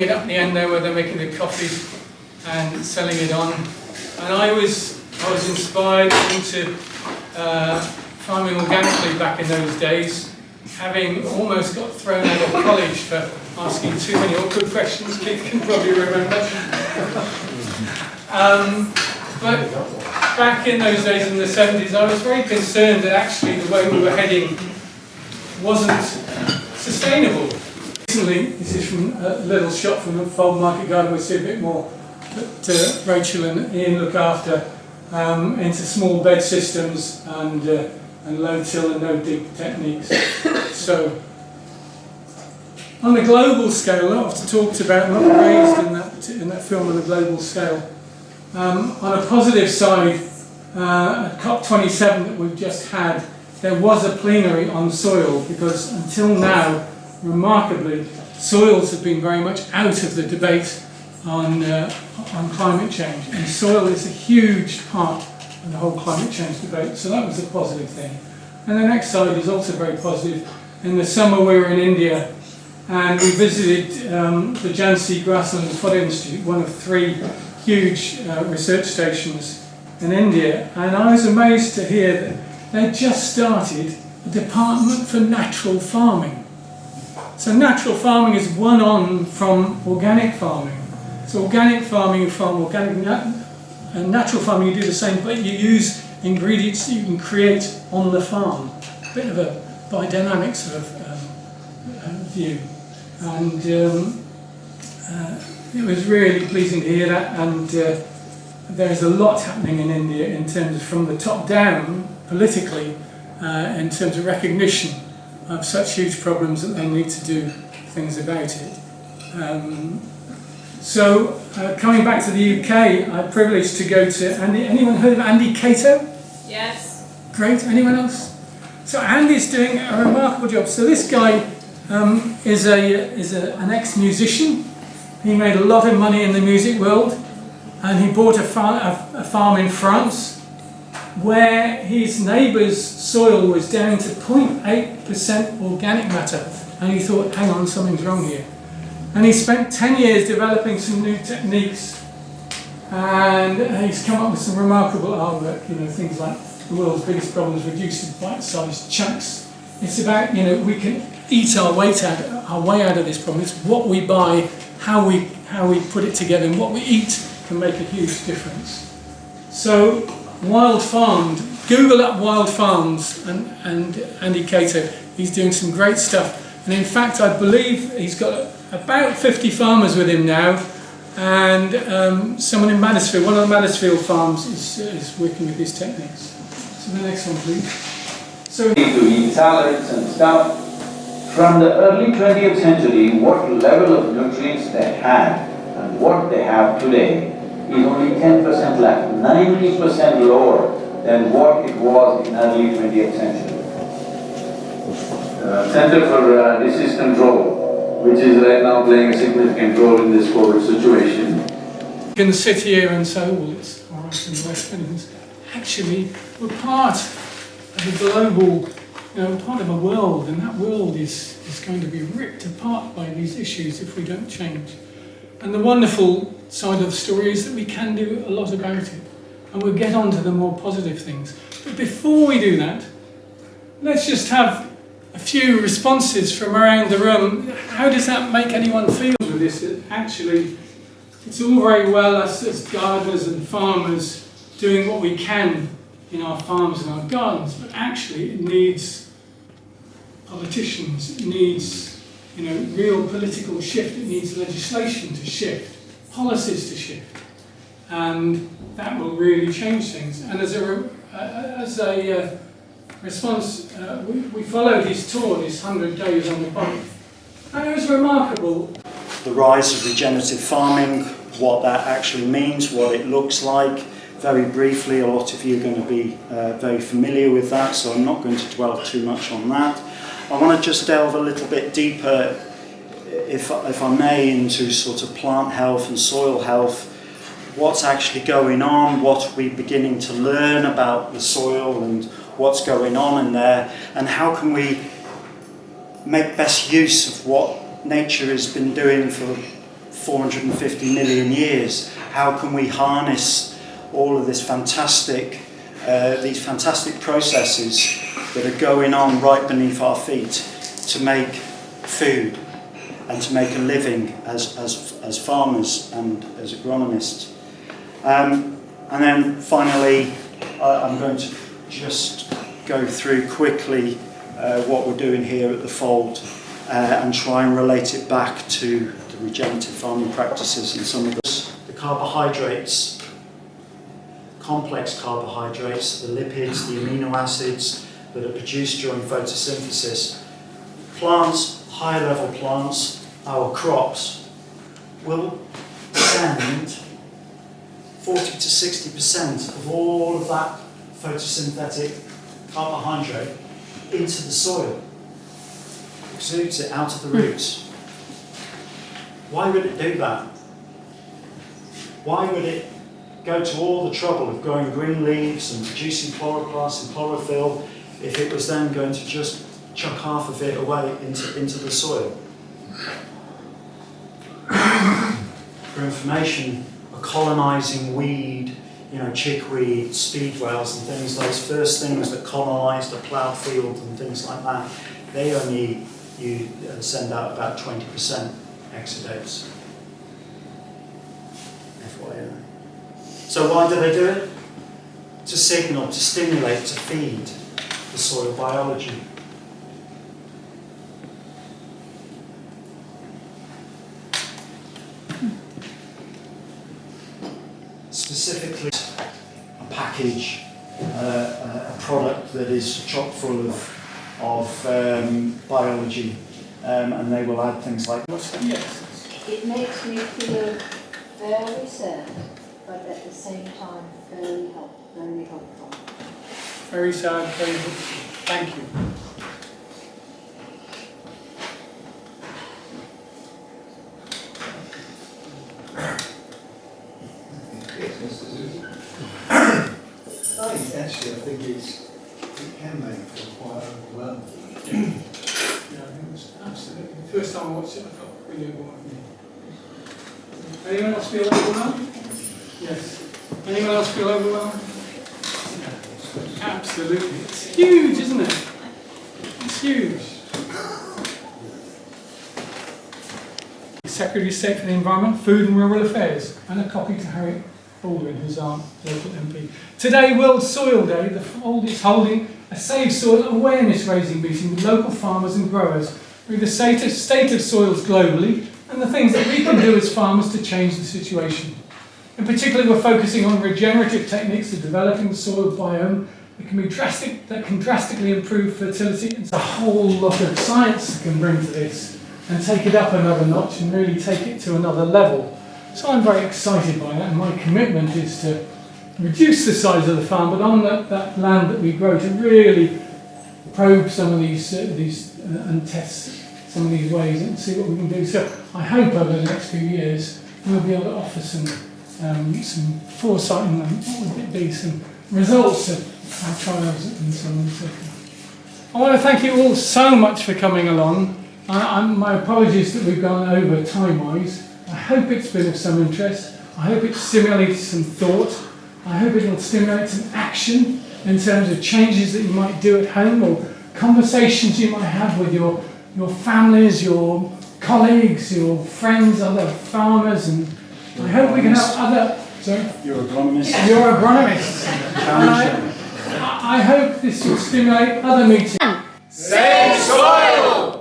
it up the end there where they're making the coffee and selling it on. And I was inspired into farming organically back in those days, having almost got thrown out of college for asking too many awkward questions. Keith can probably remember. But back in those days, in the 70s, I was very concerned that actually the way we were heading wasn't sustainable. Recently, this is from a little shot from the Fold Market Garden. We'll see a bit more that Rachel and Ian look after, into small bed systems and low till and no dig techniques. So, on a global scale, a lot of talked about, not raised in that film on a global scale. On a positive side, at COP27 that we've just had, there was a plenary on soil, because until now, remarkably, soils have been very much out of the debate on climate change, and soil is a huge part of the whole climate change debate, so that was a positive thing. And the next side is also very positive. In the summer we were in India and we visited the Jhansi Grassland Fodder Institute, one of 3 huge research stations in India, and I was amazed to hear that they just started a department for natural farming. So natural farming is one on from organic farming. So organic farming, you farm organic, and natural farming you do the same, but you use ingredients that you can create on the farm. A bit of a biodynamic sort of view. And it was really pleasing to hear that, and there is a lot happening in India in terms of from the top down, politically, in terms of recognition of such huge problems that they need to do things about it. So, coming back to the UK, I'm privileged to go to Andy. Anyone heard of Andy Cato? Yes. Great. Anyone else? So Andy's doing a remarkable job. So this guy is an ex-musician. He made a lot of money in the music world, and he bought a farm in France, where his neighbour's soil was down to 0.8% organic matter, and he thought, hang on, something's wrong here. And he spent 10 years developing some new techniques, and he's come up with some remarkable artwork, things like the world's biggest problem is reduced to bite-sized chunks. It's about, we can eat our way out of this problem. It's what we buy, how we put it together, and what we eat can make a huge difference. So, Wild Farmed, Google up Wild Farms and Andy Cato. He's doing some great stuff. And in fact, I believe he's got about 50 farmers with him now. And someone in Maddisfield, one of the Maddisfield farms, is working with these techniques. So the next one, please. So to eat salads and stuff. From the early 20th century, what level of nutrients they had and what they have today is only 10% left, 90% lower than what it was in early 20th century. Center for Disease Control, which is right now playing a significant role in this COVID situation. You can sit here and say, well, it's all right in the West Midlands. Actually, we're part of a global, part of a world, and that world is going to be ripped apart by these issues if we don't change. And the wonderful side of the story is that we can do a lot about it, and we'll get on to the more positive things. But before we do that, let's just have a few responses from around the room. How does that make anyone feel with this? Actually, it's all very well us as gardeners and farmers doing what we can in our farms and our gardens, but actually it needs politicians, it needs real political shift, it needs legislation to shift, policies to shift, and that will really change things. And as a response, we followed his tour, his 100 days on the bike, and it was remarkable. The rise of regenerative farming, what that actually means, what it looks like. Very briefly, a lot of you are going to be very familiar with that, so I'm not going to dwell too much on that. I want to just delve a little bit deeper, if I may, into sort of plant health and soil health. What's actually going on, what we're beginning to learn about the soil and what's going on in there, and how can we make best use of what nature has been doing for 450 million years. How can we harness all of this these fantastic processes that are going on right beneath our feet to make food and to make a living as farmers and as agronomists. And then finally, I'm going to just go through quickly what we're doing here at the Fold and try and relate it back to the regenerative farming practices and some of the carbohydrates, complex carbohydrates, the lipids, the amino acids that are produced during photosynthesis. Plants, high level plants, our crops, will send 40 to 60% of all of that photosynthetic carbohydrate into the soil. Exudes it out of the roots. Why would it do that? Why would it go to all the trouble of growing green leaves and producing chloroplasts and chlorophyll if it was then going to just chuck half of it away into the soil? For information, a colonising weed, chickweed, speedwells and things, those first things that colonised a ploughed field and things like that, they only send out about 20% exudates. FYI. So why do they do it? To signal, to stimulate, to feed the soil biology. Specifically, a package, a product that is chock full of biology, and they will add things like. Yes. It makes me feel very sad, but at the same time very hopeful. Very sad, very hopeful. Thank you. Actually, I think it can make it feel quite overwhelming. Yeah, I think it was absolutely. The first time I watched it, I felt really overwhelmed. Anyone else feel overwhelmed? Yes. Anyone else feel overwhelmed? Yeah. Absolutely. It's huge, isn't it? It's huge. Secretary of State for the Environment, Food and Rural Affairs, and a copy to Harriet Baldwin, who's our local MP. Today, World Soil Day, the Fold is holding a Save Soil awareness raising meeting with local farmers and growers through the state of soils globally and the things that we can do as farmers to change the situation. In particular, we're focusing on regenerative techniques of developing the soil biome that can drastically improve fertility. There's a whole lot of science that can bring to this and take it up another notch and really take it to another level. So I'm very excited by that, and my commitment is to reduce the size of the farm, but on that land that we grow, to really probe some of these and test some of these ways and see what we can do. So I hope over the next few years we'll be able to offer some foresight and what would it be, some results of our trials and so on and so forth. I want to thank you all so much for coming along. My apologies that we've gone over time-wise. I hope it's been of some interest. I hope it's stimulated some thought. I hope it will stimulate some action in terms of changes that you might do at home or conversations you might have with your families, your colleagues, your friends, other farmers, and I hope we can have other... Sorry? You're agronomists. You're agronomists. I hope this will stimulate other meetings. Save soil!